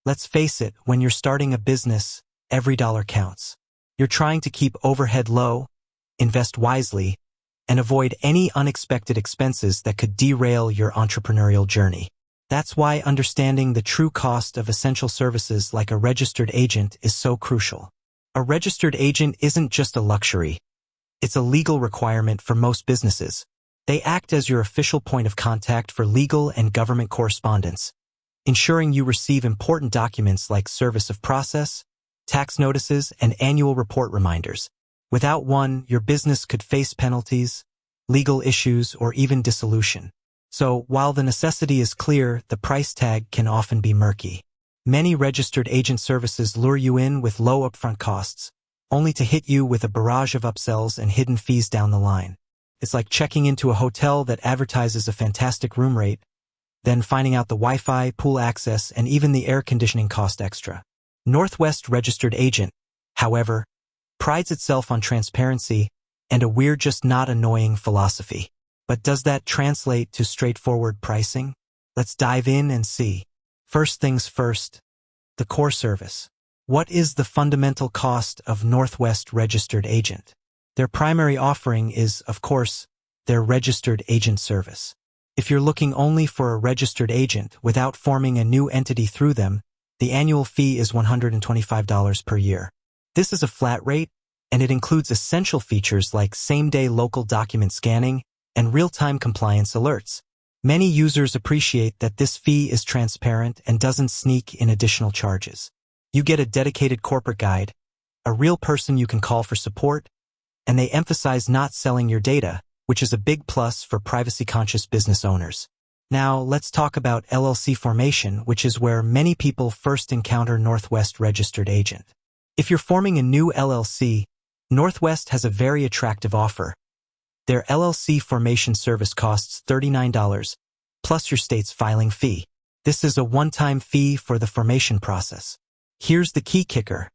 Let's face it, when you're starting a business, every dollar counts. You're trying to keep overhead low, invest wisely, and avoid any unexpected expenses that could derail your entrepreneurial journey. That's why understanding the true cost of essential services like a registered agent is so crucial. A registered agent isn't just a luxury. It's a legal requirement for most businesses. They act as your official point of contact for legal and government correspondence, ensuring you receive important documents like service of process, tax notices, and annual report reminders. Without one, your business could face penalties, legal issues, or even dissolution. So, while the necessity is clear, the price tag can often be murky. Many registered agent services lure you in with low upfront costs, only to hit you with a barrage of upsells and hidden fees down the line. It's like checking into a hotel that advertises a fantastic room rate, then finding out the Wi-Fi, pool access, and even the air conditioning cost extra. Northwest Registered Agent, however, prides itself on transparency and a "we're just not annoying" philosophy. But does that translate to straightforward pricing? Let's dive in and see. First things first, the core service. What is the fundamental cost of Northwest Registered Agent? Their primary offering is, of course, their registered agent service. If you're looking only for a registered agent without forming a new entity through them, the annual fee is $125 per year. This is a flat rate, and it includes essential features like same-day local document scanning and real-time compliance alerts. Many users appreciate that this fee is transparent and doesn't sneak in additional charges. You get a dedicated corporate guide, a real person you can call for support, and they emphasize not selling your data, which is a big plus for privacy-conscious business owners. Now, let's talk about LLC formation, which is where many people first encounter Northwest Registered Agent. If you're forming a new LLC, Northwest has a very attractive offer. Their LLC formation service costs $39, plus your state's filing fee. This is a one-time fee for the formation process. Here's the key kicker.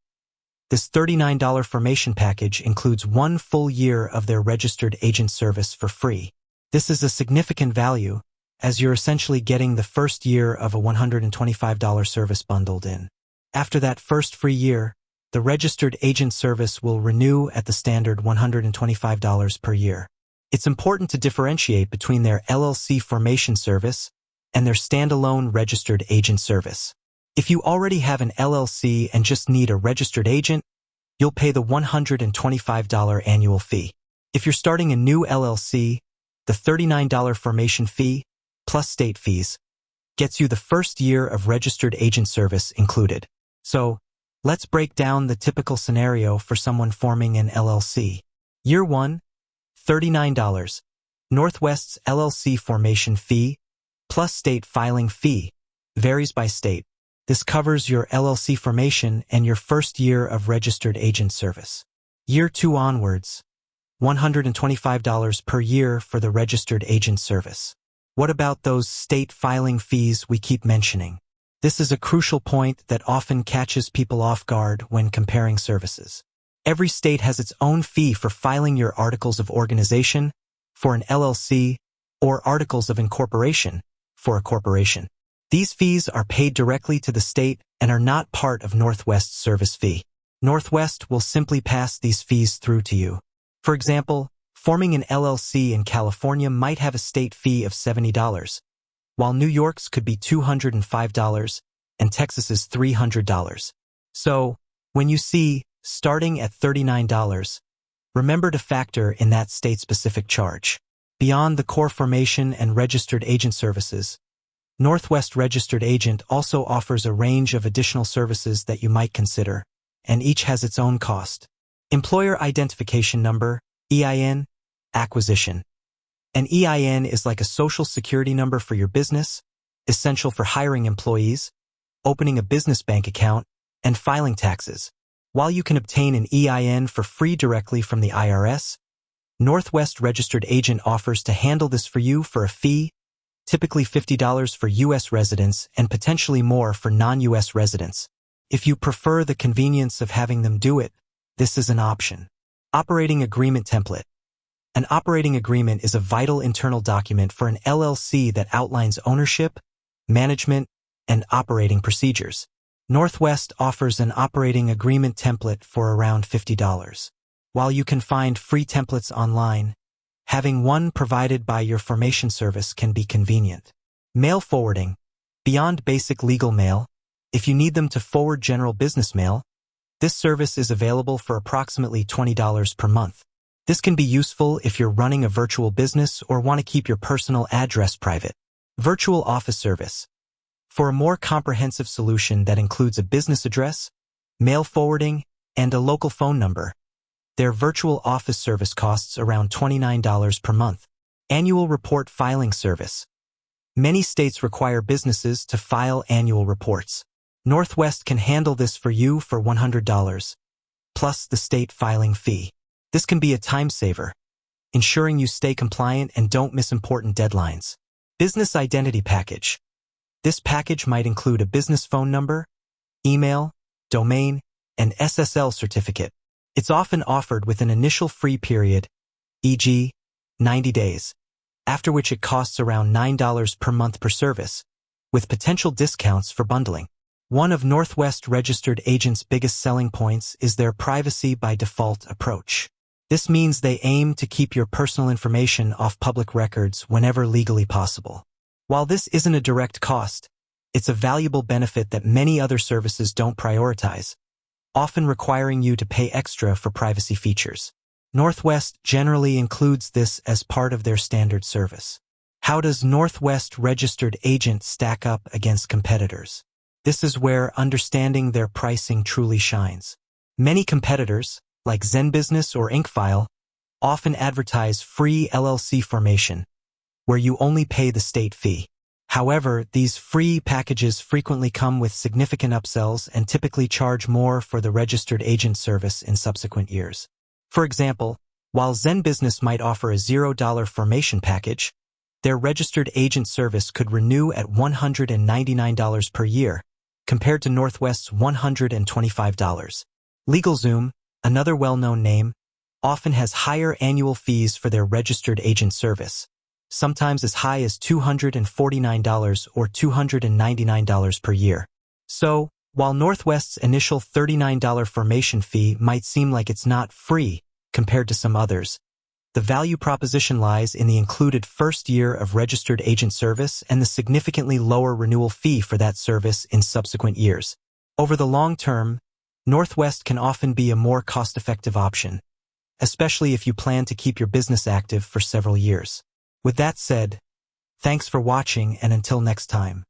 This $39 formation package includes 1 full year of their registered agent service for free. This is a significant value, as you're essentially getting the first year of a $125 service bundled in. After that first free year, the registered agent service will renew at the standard $125 per year. It's important to differentiate between their LLC formation service and their standalone registered agent service. If you already have an LLC and just need a registered agent, you'll pay the $125 annual fee. If you're starting a new LLC, the $39 formation fee, plus state fees, gets you the first year of registered agent service included. So, let's break down the typical scenario for someone forming an LLC. Year 1, $39. Northwest's LLC formation fee, plus state filing fee, varies by state. This covers your LLC formation and your first year of registered agent service. Year 2 onwards, $125 per year for the registered agent service. What about those state filing fees we keep mentioning? This is a crucial point that often catches people off guard when comparing services. Every state has its own fee for filing your articles of organization for an LLC or articles of incorporation for a corporation. These fees are paid directly to the state and are not part of Northwest's service fee. Northwest will simply pass these fees through to you. For example, forming an LLC in California might have a state fee of $70, while New York's could be $205 and Texas's $300. So, when you see starting at $39, remember to factor in that state-specific charge. Beyond the core formation and registered agent services, Northwest Registered Agent also offers a range of additional services that you might consider, and each has its own cost. Employer Identification Number, EIN, acquisition. An EIN is like a social security number for your business, essential for hiring employees, opening a business bank account, and filing taxes. While you can obtain an EIN for free directly from the IRS, Northwest Registered Agent offers to handle this for you for a fee, typically $50 for U.S. residents and potentially more for non-U.S. residents. If you prefer the convenience of having them do it, this is an option. Operating Agreement Template. An operating agreement is a vital internal document for an LLC that outlines ownership, management, and operating procedures. Northwest offers an operating agreement template for around $50. While you can find free templates online, having one provided by your formation service can be convenient. Mail forwarding. Beyond basic legal mail, if you need them to forward general business mail, this service is available for approximately $20 per month. This can be useful if you're running a virtual business or want to keep your personal address private. Virtual office service. For a more comprehensive solution that includes a business address, mail forwarding, and a local phone number, their virtual office service costs around $29 per month. Annual report filing service. Many states require businesses to file annual reports. Northwest can handle this for you for $100, plus the state filing fee. This can be a time saver, ensuring you stay compliant and don't miss important deadlines. Business identity package. This package might include a business phone number, email, domain, and SSL certificate. It's often offered with an initial free period, e.g., 90 days, after which it costs around $9 per month per service, with potential discounts for bundling. One of Northwest registered agents' biggest selling points is their privacy by default approach. This means they aim to keep your personal information off public records whenever legally possible. While this isn't a direct cost, it's a valuable benefit that many other services don't prioritize, often requiring you to pay extra for privacy features. Northwest generally includes this as part of their standard service. How does Northwest registered agent stack up against competitors? This is where understanding their pricing truly shines. Many competitors, like ZenBusiness or InkFile, often advertise free LLC formation, where you only pay the state fee. However, these free packages frequently come with significant upsells and typically charge more for the registered agent service in subsequent years. For example, while ZenBusiness might offer a $0 formation package, their registered agent service could renew at $199 per year, compared to Northwest's $125. LegalZoom, another well-known name, often has higher annual fees for their registered agent service, sometimes as high as $249 or $299 per year. So, while Northwest's initial $39 formation fee might seem like it's not free compared to some others, the value proposition lies in the included first year of registered agent service and the significantly lower renewal fee for that service in subsequent years. Over the long term, Northwest can often be a more cost-effective option, especially if you plan to keep your business active for several years. With that said, thanks for watching, and until next time.